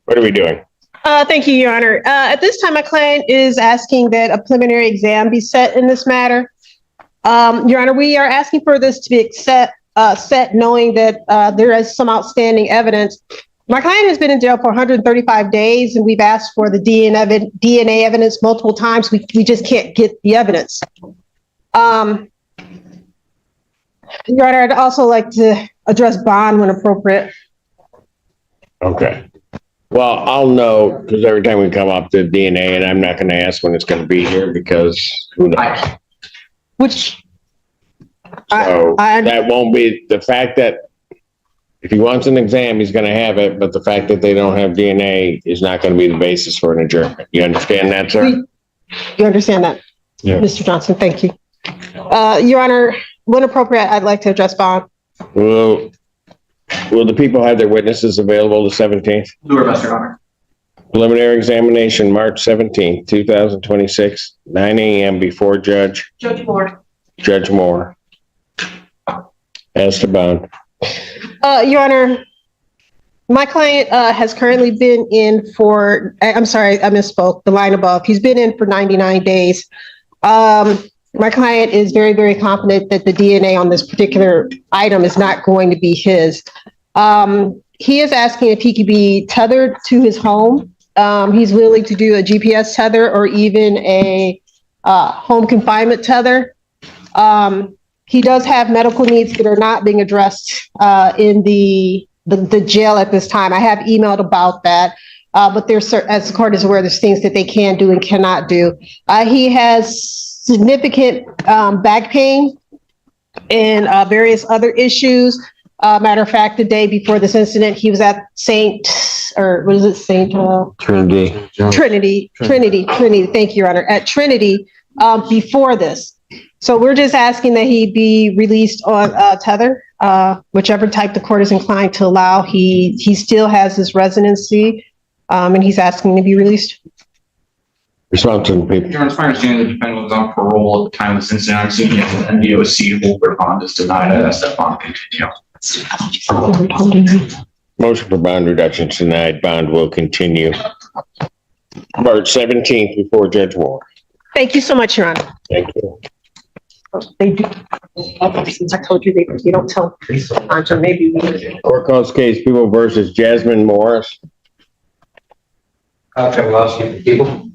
What are we doing? Thank you, Your Honor. At this time, my client is asking that a preliminary exam be set in this matter. Your Honor, we are asking for this to be set knowing that there is some outstanding evidence. My client has been in jail for 135 days, and we've asked for the DNA evidence multiple times. We just can't get the evidence. Your Honor, I'd also like to address bond when appropriate. Okay. Well, I'll know because every time we come up to DNA, and I'm not going to ask when it's going to be here because who knows? Which that won't be the fact that if he wants an exam, he's going to have it. But the fact that they don't have DNA is not going to be the basis for an adjournment. You understand that, sir? You understand that, yeah. Mr. Johnson? Thank you. Your Honor, when appropriate, I'd like to address bond. Will the people have their witnesses available the 17th? Do our best, Your Honor. Preliminary examination, March 17th, 2026, 9 a.m. before Judge Moore. As to bond. Your Honor, my client has currently been in for, I'm sorry, I misspoke, the line above. He's been in for 99 days. My client is very, very confident that the DNA on this particular item is not going to be his. He is asking if he could be tethered to his home. He's willing to do a GPS tether or even a home confinement tether. He does have medical needs that are not being addressed in the jail at this time. I have emailed about that, but there's, as the court is aware, there's things that they can do and cannot do. He has significant back pain and various other issues. Matter of fact, the day before this incident, he was at Trinity. Thank you, Your Honor. At Trinity before this. So we're just asking that he be released on tether, whichever type the court is inclined to allow. He still has his residency, and he's asking to be released. Response to the people. Your Honor, it's my understanding the defendant was on parole at the time of this incident. I'm seeing an NDOC hold where bond is denied as that bond continue. Motion for bond reduction tonight. Bond will continue. March 17th before Judge Moore. Thank you so much, Your Honor. Thank you. They do. Since I told you you don't tell so maybe we Court calls case People versus Jasmine Morris. People.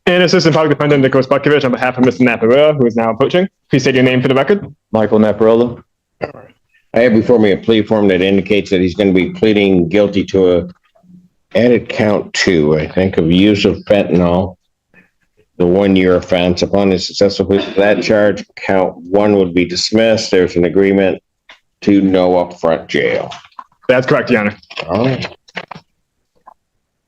And Assistant Public Defendant Nicholas Butkovich on behalf of Mr. Naparilla, who is now approaching. Please state your name for the record. Michael Naparilla. I have before me a plea form that indicates that he's going to be pleading guilty to a added count 2, I think, of use of fentanyl. The 1-year offense. Upon his successful plea to that charge, count 1 would be dismissed. There's an agreement to no upfront jail. That's correct, Your Honor. All right.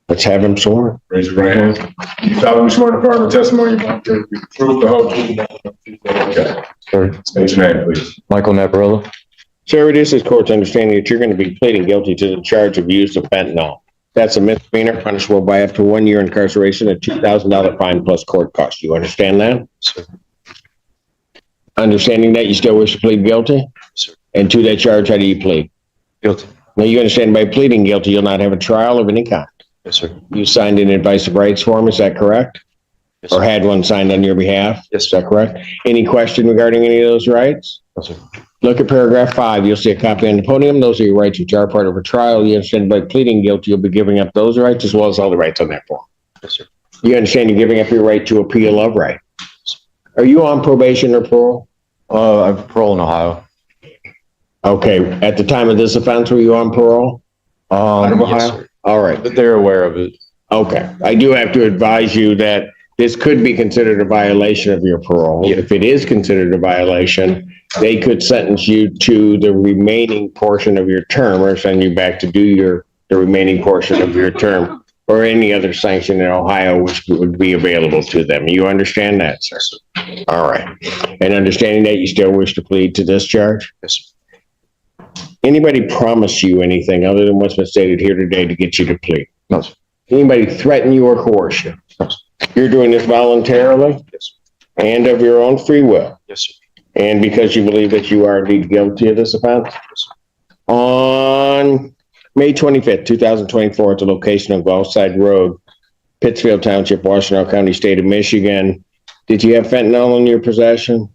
Let's have him sworn. Raise your right hand. You solemnly swear to affirm the testimony you want to be true, the whole truth, okay. Sorry. State your name, please. Michael Naparilla. Sir, it is this court's understanding that you're going to be pleading guilty to the charge of use of fentanyl. That's a misdemeanor punishable by up to 1 year incarceration, a $2,000 fine plus court costs. You understand that? Sir. Understanding that you still wish to plead guilty? Sir. And to that charge, how do you plead? Guilty. Now, you understand by pleading guilty, you'll not have a trial of any kind. Yes, sir. You signed an advice of rights form, is that correct? Yes, sir. Or had one signed on your behalf? Yes, Is that correct? Any question regarding any of those rights? Yes, sir. Look at paragraph 5. You'll see a copy on the podium. Those are your rights which are part of a trial. You understand by pleading guilty, you'll be giving up those rights as well as all the rights on that form. Yes, sir. You understand you're giving up your right to appeal of right. Are you on probation or parole? I'm parole in Ohio. Okay. At the time of this offense, were you on parole? Yes, sir. All right. But they're aware of it. Okay. I do have to advise you that this could be considered a violation of your parole. Yeah. If it is considered a violation, they could sentence you to the remaining portion of your term or send you back to do the remaining portion of your term or any other sanction in Ohio which would be available to them. You understand that, sir? All right. And understanding that you still wish to plead to this charge? Yes, sir. Anybody promise you anything other than what's been stated here today to get you to plead? No, sir. Anybody threaten you or coerce you? No, sir. You're doing this voluntarily? Yes, sir. And of your own free will? Yes, sir. And because you believe that you are indeed guilty of this offense? Yes, sir. On May 25th, 2024, at the location of Gulfside Road, Pittsfield Township, Washtenaw County, State of Michigan. Did you have fentanyl in your possession?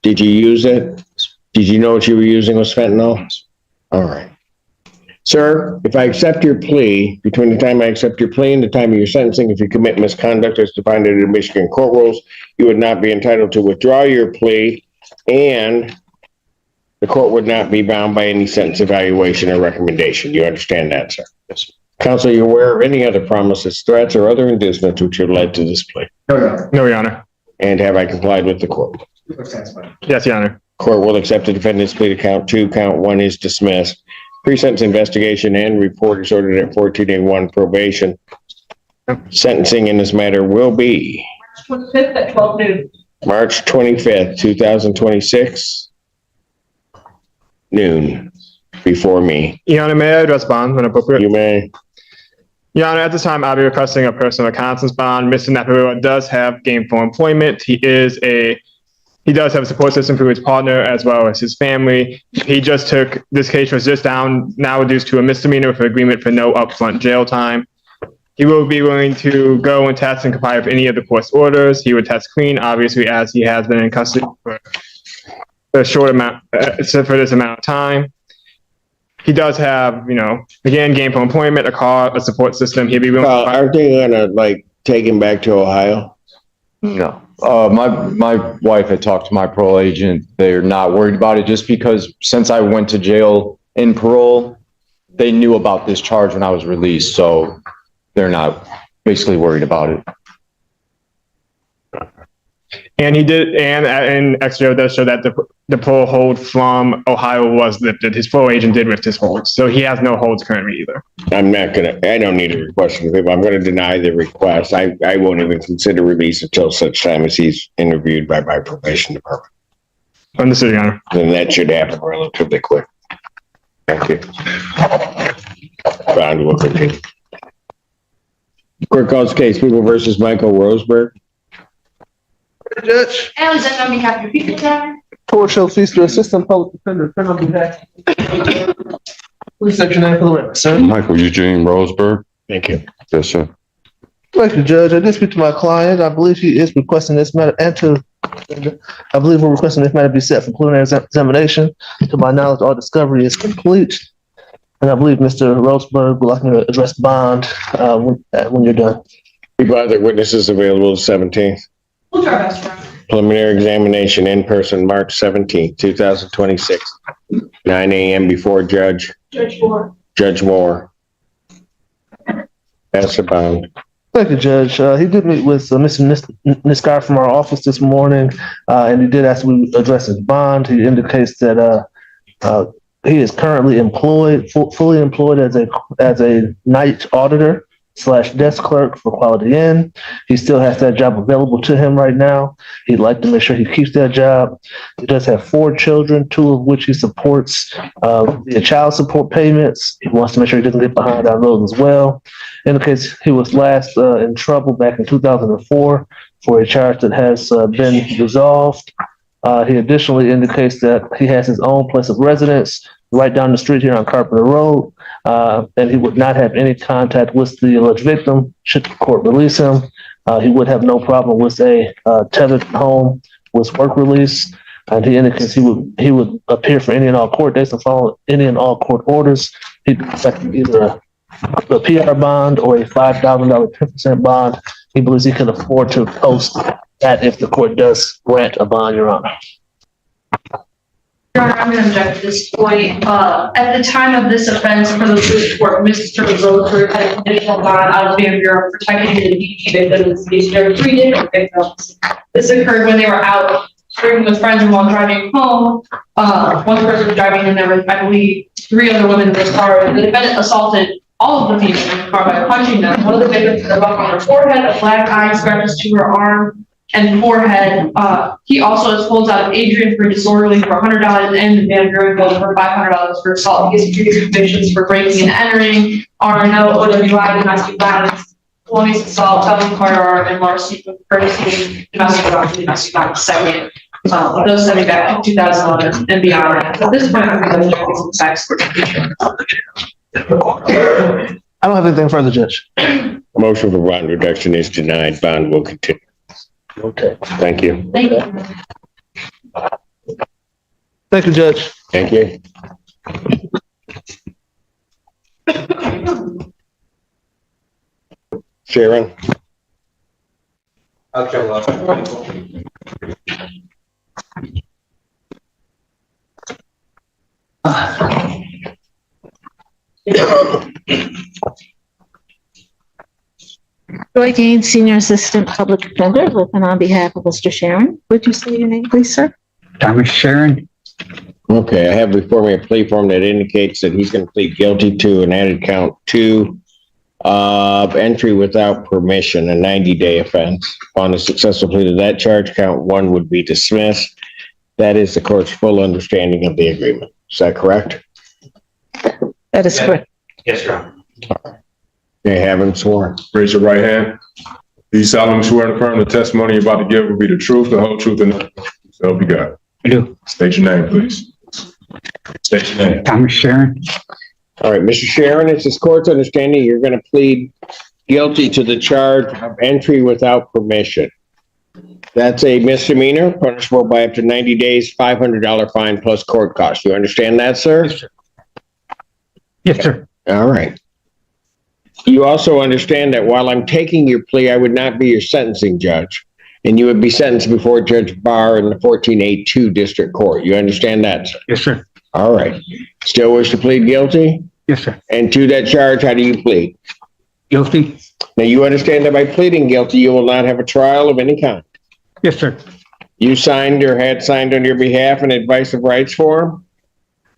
Did you use it? Did you know what you were using was fentanyl? All right. Sir, if I accept your plea, between the time I accept your plea and the time of your sentencing, if you commit misconduct as defined under the Michigan court rules, you would not be entitled to withdraw your plea, and the court would not be bound by any sentence evaluation or recommendation. You understand that, sir? Yes. Counsel, are you aware of any other promises, threats, or other inducements which have led to this plea? No, Your Honor. And have I complied with the court? Yes, Your Honor. Court will accept the defendant's plea to count 2. Count 1 is dismissed. Pre-sentence investigation and report is ordered at 14A1 probation. Sentencing in this matter will be March 25th at 12 noon. March 25th, 2026, noon, before me. Your Honor, may I address bond when appropriate? You may. Your Honor, at this time, I'll be requesting a personal reconnaissance bond. Mr. Naparua does have gainful employment. He does have a support system through his partner as well as his family. This case was just now reduced to a misdemeanor with an agreement for no upfront jail time. He will be willing to go and test and comply with any of the court's orders. He would test clean, obviously, as he has been in custody for a short amount, for this amount of time. He does have, again, gainful employment, a car, a support system. He'll be willing to Aren't they gonna take him back to Ohio? No. My wife had talked to my parole agent. They're not worried about it just because since I went to jail in parole, they knew about this charge when I was released. So they're not basically worried about it. And he did, and XJO does show that the parole hold from Ohio was lifted. His parole agent did lift his holds, so he has no holds currently either. I don't need a request from him. I'm gonna deny the request. I won't even consider release until such time as he's interviewed by my probation department. Understood, Your Honor. And that should happen relatively quick. Thank you. Bond will continue. Court calls case People versus Michael Roseberg. Judge, Alexander, on behalf of your people, Your Honor. Torture Feaster, Assistant Public Defender, on behalf. Please state your name for the record, sir. Michael Eugene Roseberg. Thank you. Yes, sir. Thank you, Judge. I did speak to my client. I believe he is requesting this matter I believe we're requesting this matter be set for preliminary examination. To my knowledge, all discovery is complete. And I believe Mr. Roseberg would like me to address bond when you're done. People have their witnesses available the 17th. We'll try our best, Your Honor. Preliminary examination in person, March 17th, 2026, 9 a.m. before Judge Moore. Pass the bond. Thank you, Judge. He did meet with Mr. Niskar from our office this morning, and he did ask me to address his bond. He indicates that he is currently employed, fully employed as a night auditor / desk clerk for Quality Inn. He still has that job available to him right now. He'd like to make sure he keeps that job. He does have 4 children, 2 of which he supports via child support payments. He wants to make sure he doesn't get behind on those as well. Indicates he was last in trouble back in 2004 for a charge that has been resolved. He additionally indicates that he has his own place of residence right down the street here on Carpenter Road, and he would not have any contact with the alleged victim should the court release him. He would have no problem with a tethered home with work release, and he indicates he would appear for any and all court dates and follow any and all court orders. He'd expect either a PR bond or a $5,000 10% bond. He believes he can afford to post that if the court does grant a bond, Your Honor. Your Honor, I'm going to object to this point. At the time of this offense, for the police report, Mr. Roseberg had a conditional bond out of Bureau of protecting the DP victims. There were 3 different victims. This occurred when they were out drinking with friends and while driving home. One person was driving and there were, I believe, 3 other women in this car. The defendant assaulted all of the people in the car by punching them. One of the victims had a buck on her forehead, a black eye, scratches to her arm and forehead. He also holds out Adrian for disorderly for $100 and the Van Buren for $500 for assault. He has previous convictions for breaking and entering, RNO, OWI, domestic violence, felonious assault, felony firearm, and larceny for courtesy, domestic violence, second. Those sending back to 2011 and beyond. At this point, I'm going to object to the tax court. I don't have anything further, Judge. Motion for bond reduction is denied. Bond will continue. Okay. Thank you. Thank you. Thank you, Judge. Thank you. Sharon? Joy Gaines, Senior Assistant Public Defender, with and on behalf of Mr. Sharon. Would you say your name, please, sir? Thomas Sharon. Okay, I have before me a plea form that indicates that he's going to plead guilty to an added count 2 of entry without permission, a 90-day offense. Upon a successful plea to that charge, count 1 would be dismissed. That is the court's full understanding of the agreement. Is that correct? That is correct. Yes, Your Honor. They have him sworn. Raise your right hand. Do you solemnly swear and affirm the testimony you're about to give will be the truth, the whole truth, and nothing but the truth? So help you God. I do. State your name, please. State your name. Thomas Sharon. All right, Mr. Sharon, it's this court's understanding you're going to plead guilty to the charge of entry without permission. That's a misdemeanor, punishable by up to 90 days, $500 fine plus court costs. You understand that, sir? Yes, sir. Yes, sir. All right. You also understand that while I'm taking your plea, I would not be your sentencing judge, and you would be sentenced before Judge Barr in the 14A2 District Court. You understand that, sir? Yes, sir. All right. Still wish to plead guilty? Yes, sir. And to that charge, how do you plead? Guilty. Now, you understand that by pleading guilty, you will not have a trial of any kind. Yes, sir. You signed or had signed on your behalf an advice of rights form?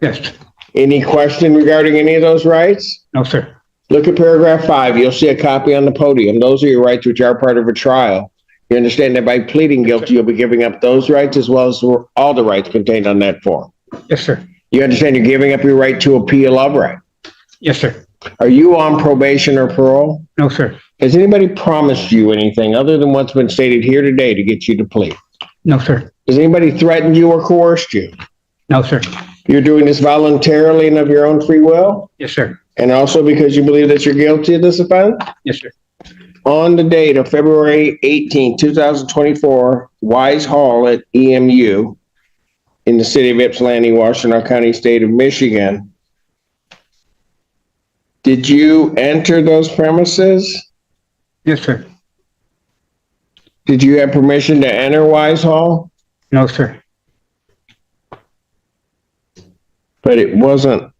Yes. Any question regarding any of those rights? No, sir. Look at paragraph 5. You'll see a copy on the podium. Those are your rights which are part of a trial. You understand that by pleading guilty, you'll be giving up those rights as well as all the rights contained on that form. Yes, sir. You understand you're giving up your right to appeal of right. Yes, sir. Are you on probation or parole? No, sir. Has anybody promised you anything other than what's been stated here today to get you to plead? No, sir. Has anybody threatened you or coerced you? No, sir. You're doing this voluntarily and of your own free will? Yes, sir. And also because you believe that you're guilty of this offense? Yes, sir. On the date of February 18, 2024, Wise Hall at EMU in the city of Ypsilanti, Washtenaw County, state of Michigan, did you enter those premises? Yes, sir. Did you have permission to enter Wise Hall? No, sir. But it wasn't.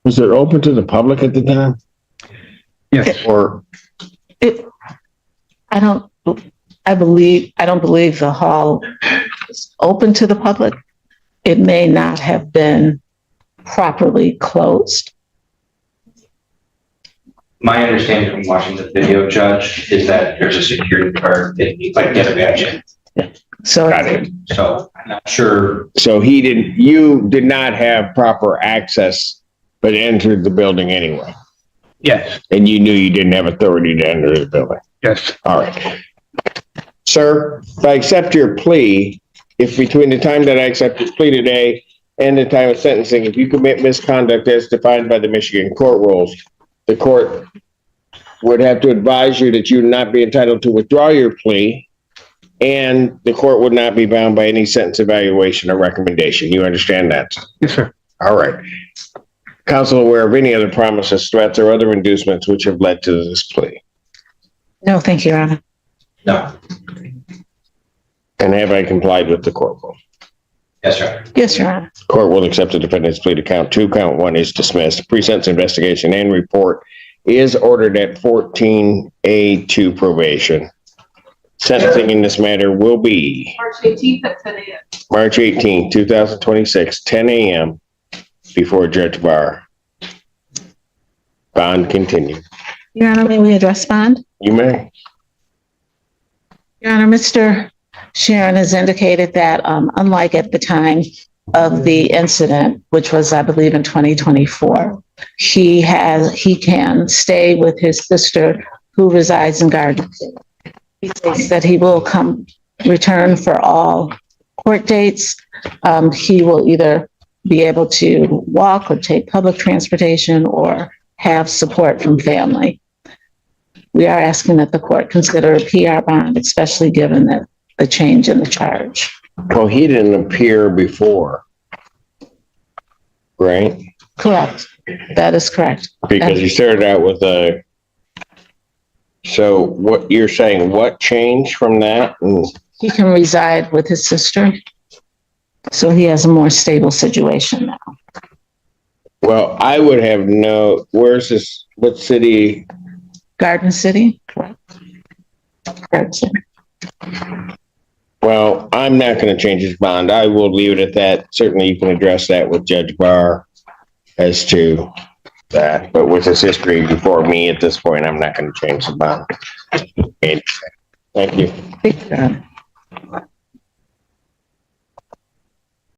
Was it open to the public at the time? Yes. Or I don't believe the hall is open to the public. It may not have been properly closed. My understanding from watching the video, Judge, is that there's a security guard that you like get a badge in. So got it. So I'm not sure. So you did not have proper access, but entered the building anyway. Yes. And you knew you didn't have authority to enter the building. Yes. All right. Sir, if I accept your plea, if between the time that I accept your plea today and the time of sentencing, if you commit misconduct as defined by the Michigan court rules, the court would have to advise you that you would not be entitled to withdraw your plea, and the court would not be bound by any sentence evaluation or recommendation. You understand that? Yes, sir. All right. Counsel aware of any other promises, threats, or other inducements which have led to this plea? no, thank you, Your Honor. No. And have I complied with the court rule? Yes, sir. Yes, Your Honor. Court will accept the defendant's plea to count 2. Count 1 is dismissed. Pre-sentence investigation and report is ordered at 14A2 probation. Sentencing in this matter will be March 18th at 10 a.m. March 18, 2026, 10 a.m. before Judge Barr. Bond continued. Your Honor, may we address bond? You may. Your Honor, Mr. Sharon has indicated that, unlike at the time of the incident, which was, I believe, in 2024, he can stay with his sister who resides in Garden City. He says that he will return for all court dates. He will either be able to walk or take public transportation or have support from family. We are asking that the court consider a PR bond, especially given that the change in the charge. Well, he didn't appear before. Right? Correct. That is correct. Because he started out with a, so what you're saying, what changed from that? He can reside with his sister. So he has a more stable situation now. Well, I would have where's this, what city? Garden City, correct? Garden City. Well, I'm not going to change his bond. I will leave it at that. Certainly you can address that with Judge Barr as to that. But with his history before me at this point, I'm not going to change the bond. Okay. Thank you. Thank you.